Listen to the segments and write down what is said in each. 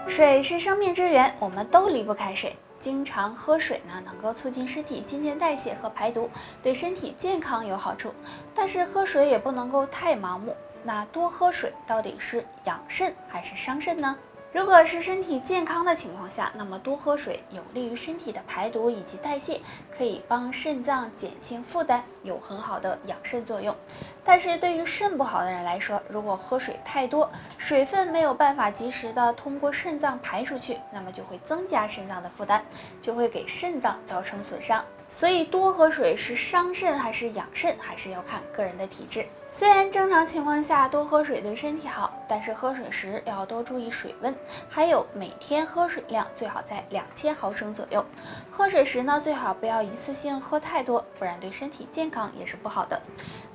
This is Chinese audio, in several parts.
水是生命之源，我们都离不开水。经常喝水呢，能够促进身体新陈代谢和排毒，对身体健康有好处。但是喝水也不能够太盲目。那多喝水到底是养肾还是伤肾呢？如果是身体健康的情况下，那么多喝水有利于身体的排毒以及代谢，可以帮肾脏减轻负担，有很好的养肾作用。但是对于肾不好的人来说，如果喝水太多，水分没有办法及时的通过肾脏排出去，那么就会增加肾脏的负担，就会给肾脏造成损伤。所以多喝水是伤肾还是养肾，还是要看个人的体质。虽然正常情况下多喝水对身体好，但是喝水时要多注意水温，还有每天喝水量最好在2000毫升左右。喝水时呢，最好不要一次性喝太多，不然对身体健康也是不好的。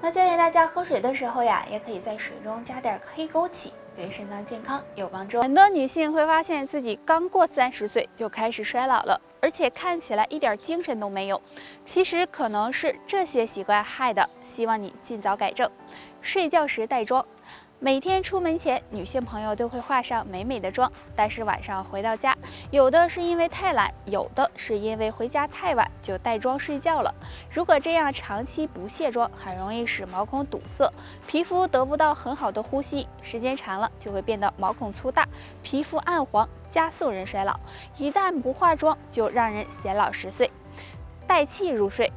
那建议大家喝水的时候呀，也可以在水中加点黑枸杞，对肾脏健康有帮助。很多女性会发现自己刚过30岁就开始衰老了，而且看起来一点精神都没有。其实可能是这些习惯害的，希望你尽早改正。睡觉时带妆。每天出门前，女性朋友都会化上美美的妆，但是晚上回到家，有的是因为太懒，有的是因为回家太晚就带妆睡觉了。如果这样长期不卸妆，很容易使毛孔堵塞，皮肤得不到很好的呼吸，时间长了就会变得毛孔粗大，皮肤暗黄，加速人衰老。一旦不化妆，就让人显老10岁。带气入睡。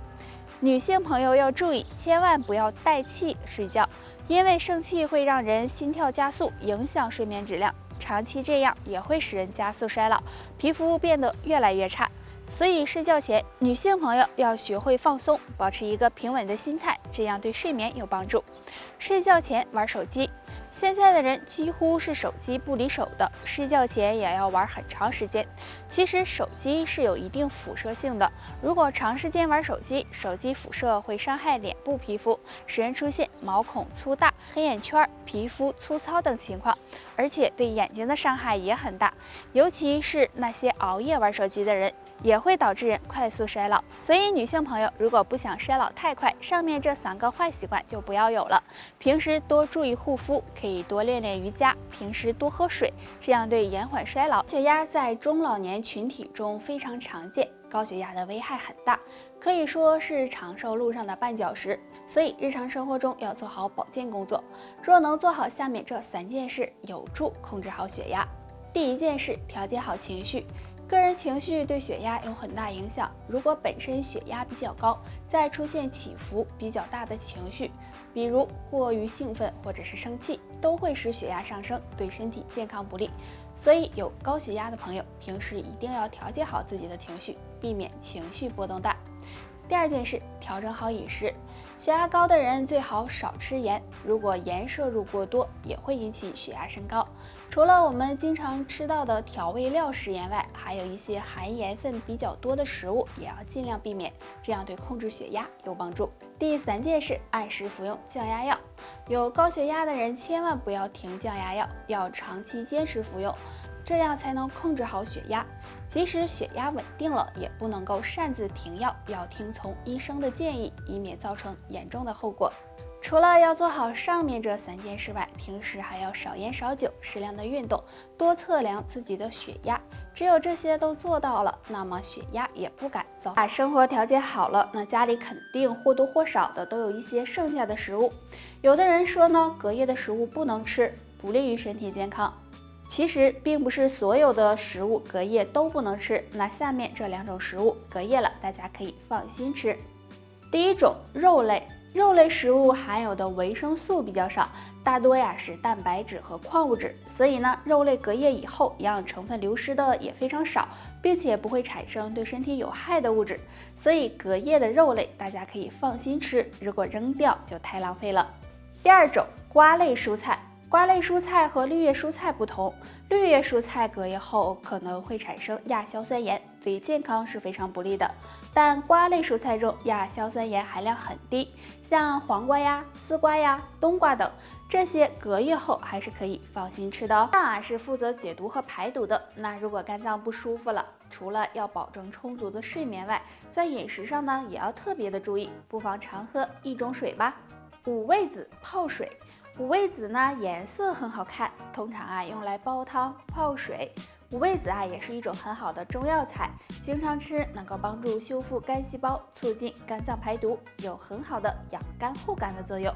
女性朋友要注意，千万不要带气睡觉，因为生气会让人心跳加速，影响睡眠质量。长期这样也会使人加速衰老，皮肤变得越来越差。所以睡觉前，女性朋友要学会放松，保持一个平稳的心态，这样对睡眠有帮助。睡觉前玩手机。现在的人几乎是手机不离手的，睡觉前也要玩很长时间。其实手机是有一定辐射性的，如果长时间玩手机，手机辐射会伤害脸部皮肤，使人出现毛孔粗大、黑眼圈、皮肤粗糙等情况，而且对眼睛的伤害也很大，尤其是那些熬夜玩手机的人，也会导致人快速衰老。所以女性朋友如果不想衰老太快，上面这3个坏习惯就不要有了。平时多注意护肤，可以多练练瑜伽，平时多喝水，这样对延缓衰老。血压在中老年群体中非常常见，高血压的危害很大，可以说是长寿路上的绊脚石。所以日常生活中要做好保健工作。若能做好下面这3件事，有助控制好血压。第一件事，调节好情绪。个人情绪对血压有很大影响，如果本身血压比较高，再出现起伏比较大的情绪，比如过于兴奋或者是生气，都会使血压上升，对身体健康不利。所以有高血压的朋友，平时一定要调节好自己的情绪，避免情绪波动大。第2件事，调整好饮食。血压高的人最好少吃盐，如果盐摄入过多，也会引起血压升高。除了我们经常吃到的调味料食盐外，还有一些含盐分比较多的食物也要尽量避免，这样对控制血压有帮助。第3件事，按时服用降压药。有高血压的人千万不要停降压药，要长期坚持服用，这样才能控制好血压。即使血压稳定了，也不能够擅自停药，要听从医生的建议，以免造成严重的后果。除了要做好上面这3件事外，平时还要少烟少酒，适量的运动，多测量自己的血压。只有这些都做到了，那么血压也不敢糟。把生活调节好了，那家里肯定或多或少的都有一些剩下的食物。有的人说呢，隔夜的食物不能吃，不利于身体健康。其实并不是所有的食物隔夜都不能吃，那下面这2种食物隔夜了，大家可以放心吃。第一种，肉类。肉类食物含有的维生素比较少，大多呀是蛋白质和矿物质，所以呢，肉类隔夜以后，营养成分流失的也非常少，并且不会产生对身体有害的物质，所以隔夜的肉类大家可以放心吃，如果扔掉就太浪费了。第2种，瓜类蔬菜。瓜类蔬菜和绿叶蔬菜不同，绿叶蔬菜隔夜后可能会产生亚硝酸盐，对健康是非常不利的。但瓜类蔬菜中亚硝酸盐含量很低，像黄瓜呀、丝瓜呀、冬瓜等，这些隔夜后还是可以放心吃的哦。肝是负责解毒和排毒的，那如果肝脏不舒服了，除了要保证充足的睡眠外，在饮食上呢也要特别的注意，不妨常喝1种水吧。五味子泡水。五味子呢颜色很好看，通常用来煲汤、泡水。五味子啊，也是一种很好的中药材，经常吃能够帮助修复肝细胞，促进肝脏排毒，有很好的养肝护肝的作用。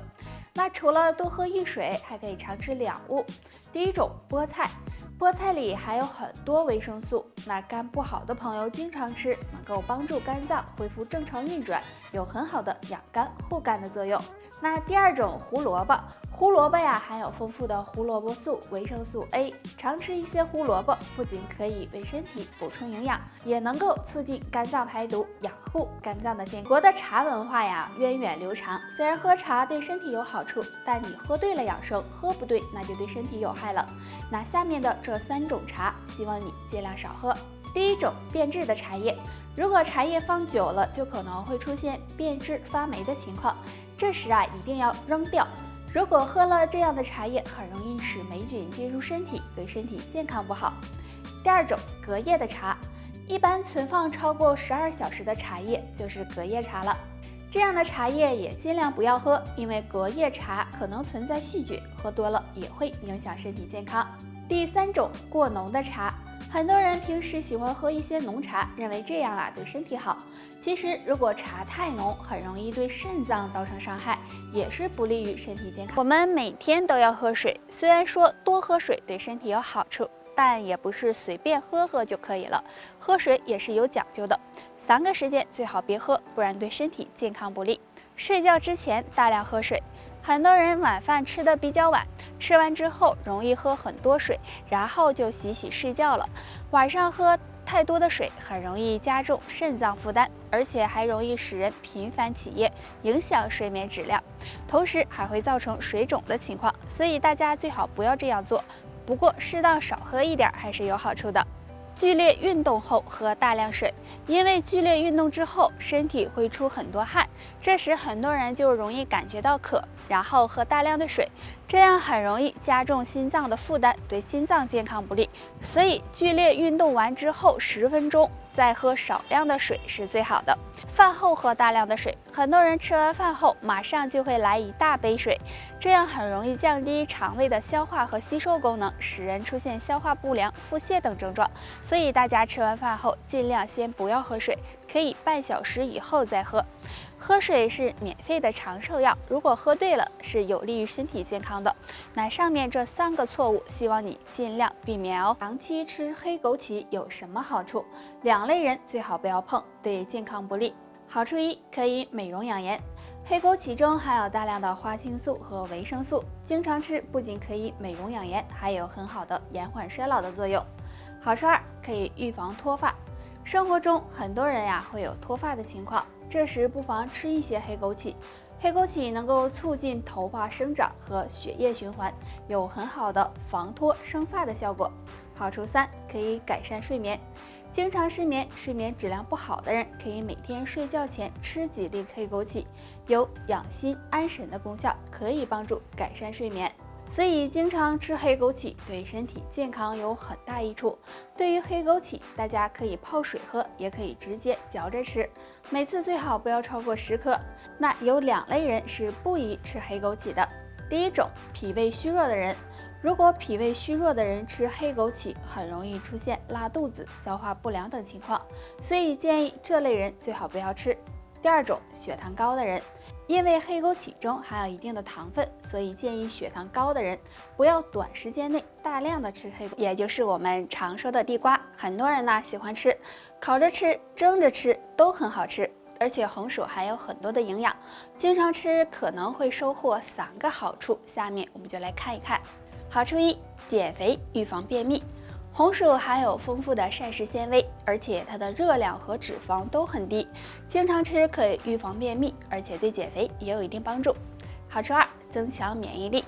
那除了多喝益水，还可以常吃两物。第一种，菠菜。菠菜里含有很多维生素，那肝不好的朋友经常吃，能够帮助肝脏恢复正常运转，有很好的养肝护肝的作用。那第二种，胡萝卜。胡萝卜呀，含有丰富的胡萝卜素、维生素 A， 常吃一些胡萝卜，不仅可以为身体补充营养，也能够促进肝脏排毒，养护肝脏的健康。国的茶文化呀，源远流长。虽然喝茶对身体有好处，但你喝对了养生，喝不对那就对身体有害了。那下面的这3种茶，希望你尽量少喝。第一种，变质的茶叶。如果茶叶放久了，就可能会出现变质发霉的情况，这时啊，一定要扔掉。如果喝了这样的茶叶，很容易使霉菌进入身体，对身体健康不好。第二种，隔夜的茶。一般存放超过12小时的茶叶就是隔夜茶了。这样的茶叶也尽量不要喝，因为隔夜茶可能存在细菌，喝多了也会影响身体健康。第三种，过浓的茶。很多人平时喜欢喝一些浓茶，认为这样对身体好。其实如果茶太浓，很容易对肾脏造成伤害，也是不利于身体健康。我们每天都要喝水，虽然说多喝水对身体有好处，但也不是随便喝喝就可以了。喝水也是有讲究的，3个时间最好别喝，不然对身体健康不利。睡觉之前大量喝水。很多人晚饭吃得比较晚，吃完之后容易喝很多水，然后就洗睡觉了。晚上喝太多的水很容易加重肾脏负担，而且还容易使人频繁起夜，影响睡眠质量，同时还会造成水肿的情况，所以大家最好不要这样做。不过适当少喝一点还是有好处的。剧烈运动后喝大量水，因为剧烈运动之后身体会出很多汗，这时很多人就容易感觉到渴，然后喝大量的水，这样很容易加重心脏的负担，对心脏健康不利。所以剧烈运动完之后10分钟再喝少量的水是最好的。饭后喝大量的水，很多人吃完饭后马上就会来一大杯水，这样很容易降低肠胃的消化和吸收功能，使人出现消化不良、腹泻等症状。所以大家吃完饭后尽量先不要喝水，可以半小时以后再喝。喝水是免费的长寿药，如果喝对了，是有利于身体健康的。那上面这3个错误，希望你尽量避免哦。长期吃黑枸杞有什么好处？2类人最好不要碰，对健康不利。好处1，可以美容养颜。黑枸杞中含有大量的花青素和维生素，经常吃不仅可以美容养颜，还有很好的延缓衰老的作用。好处2，可以预防脱发。生活中很多人会有脱发的情况，这时不妨吃一些黑枸杞。黑枸杞能够促进头发生长和血液循环，有很好的防脱生发的效果。好处3，可以改善睡眠。经常失眠、睡眠质量不好的人，可以每天睡觉前吃几粒黑枸杞，有养心安神的功效，可以帮助改善睡眠。所以经常吃黑枸杞对身体健康有很大益处。对于黑枸杞，大家可以泡水喝，也可以直接嚼着吃，每次最好不要超过10克。那有2类人是不宜吃黑枸杞的。第一种，脾胃虚弱的人。如果脾胃虚弱的人吃黑枸杞，很容易出现拉肚子、消化不良等情况，所以建议这类人最好不要吃。第二种，血糖高的人。因为黑枸杞中含有一定的糖分，所以建议血糖高的人不要短时间内大量的吃黑枸杞，也就是我们常说的地瓜。很多人喜欢吃，烤着吃、蒸着吃都很好吃，而且红薯含有很多的营养，经常吃可能会收获3个好处。下面我们就来看一看。好处1，减肥、预防便秘。红薯含有丰富的膳食纤维，而且它的热量和脂肪都很低，经常吃可以预防便秘，而且对减肥也有一定帮助。好处2，增强免疫力。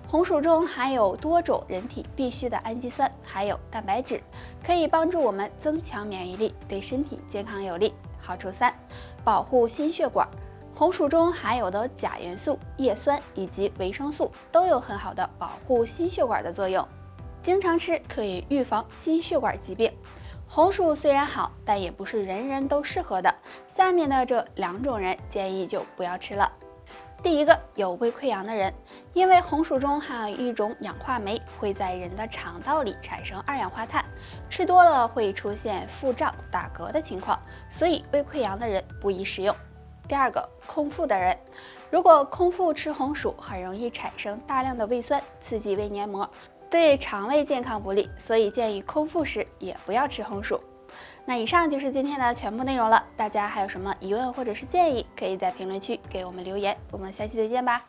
红薯中含有多种人体必需的氨基酸，还有蛋白质，可以帮助我们增强免疫力，对身体健康有利。好处3，保护心血管。红薯中含有的钾元素、叶酸以及维生素都有很好的保护心血管的作用。经常吃可以预防心血管疾病。红薯虽然好，但也不是人人都适合的。下面的这2种人建议就不要吃了。第一个，有胃溃疡的人，因为红薯中含有一种氧化酶，会在人的肠道里产生二氧化碳，吃多了会出现腹胀、打嗝的情况，所以胃溃疡的人不宜食用。第二个，空腹的人，如果空腹吃红薯，很容易产生大量的胃酸，刺激胃黏膜，对肠胃健康不利，所以建议空腹时也不要吃红薯。那以上就是今天的全部内容了，大家还有什么疑问或者是建议，可以在评论区给我们留言，我们下期再见吧。